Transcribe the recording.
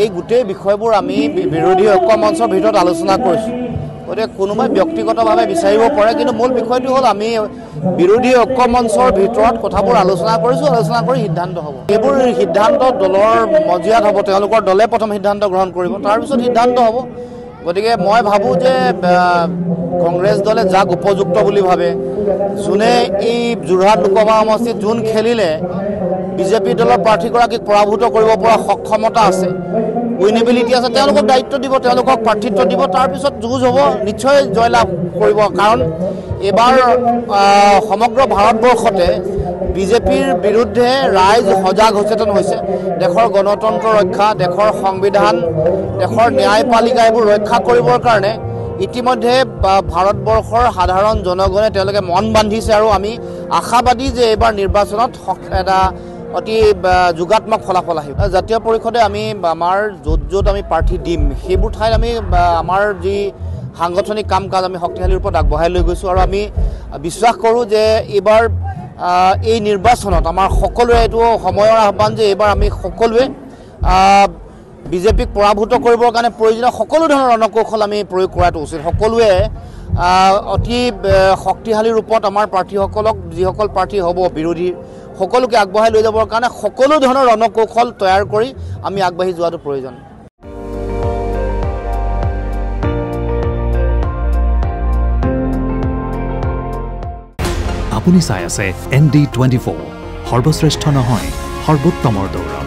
এই গোটেই বিষয়বোৰ আমি বিৰোধী ঐক্য মঞ্চৰ ভিতৰত আলোচনা কৰিছোঁ। গতিকে কোনোবাই ব্যক্তিগতভাৱে বিচাৰিব পাৰে, কিন্তু মূল বিষয়টো হ'ল আমি বিৰোধী ঐক্য মঞ্চৰ ভিতৰত কথাবোৰ আলোচনা কৰিছোঁ, আলোচনা কৰি সিদ্ধান্ত হ'ব। এইবোৰ সিদ্ধান্ত দলৰ মজিয়াত হ'ব, তেওঁলোকৰ দলে প্ৰথম সিদ্ধান্ত গ্ৰহণ কৰিব, তাৰপিছত সিদ্ধান্ত হ'ব। গতিকে মই ভাবোঁ যে কংগ্ৰেছ দলে যাক উপযুক্ত বুলি ভাবে, যোনে এই যোৰহাট লোকসভা সমষ্টিত যোন খেলিলে বিজেপি দলৰ প্ৰাৰ্থীগৰাকীক পৰাভূত কৰিব পৰা সক্ষমতা আছে, উইনেবিলিটি আছে, তেওঁলোকক দায়িত্ব দিব, তেওঁলোকক প্ৰাৰ্থিত্ব দিব, তাৰপিছত যুঁজ হ'ব, নিশ্চয় জয়লাভ কৰিব। কাৰণ এইবাৰ সমগ্ৰ ভাৰতবৰ্ষতে বিজেপিৰ বিৰুদ্ধে ৰাইজ সজাগ সচেতন হৈছে। দেশৰ গণতন্ত্ৰ ৰক্ষা, দেশৰ সংবিধান, দেশৰ ন্যায়পালিকা এইবোৰ ৰক্ষা কৰিবৰ কাৰণে ইতিমধ্যে ভাৰতবৰ্ষৰ সাধাৰণ জনগণে তেওঁলোকে মন বান্ধিছে, আৰু আমি আশাবাদী যে এইবাৰ নিৰ্বাচনত এটা অতি যোগাত্মক ফলাফল আহিব। জাতীয় পৰিষদে আমি আমাৰ য'ত য'ত আমি প্ৰাৰ্থী দিম সেইবোৰ ঠাইত আমি আমাৰ যি সাংগঠনিক কাম কাজ আমি শক্তিশালী ৰূপত আগবঢ়াই লৈ গৈছোঁ, আৰু আমি বিশ্বাস কৰোঁ যে এইবাৰ এই নিৰ্বাচনত আমাৰ সকলোৰে এইটো সময়ৰ আহ্বান যে এইবাৰ আমি সকলোৱে বিজেপিক পৰাভূত কৰিবৰ কাৰণে প্ৰয়োজনীয় সকলো ধৰণৰ ৰণকৌশল আমি প্ৰয়োগ কৰাটো উচিত। সকলোৱে অতি শক্তিশালী ৰূপত আমাৰ প্ৰাৰ্থীসকলক, যিসকল প্ৰাৰ্থী হ'ব বিৰোধী, সকলোকে আগবঢ়াই লৈ যাবৰ কাৰণে সকলো ধৰণৰ ৰণকৌশল তৈয়াৰ কৰি আমি আগবাঢ়ি যোৱাটো প্ৰয়োজন। আপুনি চাই আছে ND24, সৰ্বশ্ৰেষ্ঠ নহয় সৰ্বোত্তমৰ দৌৰ।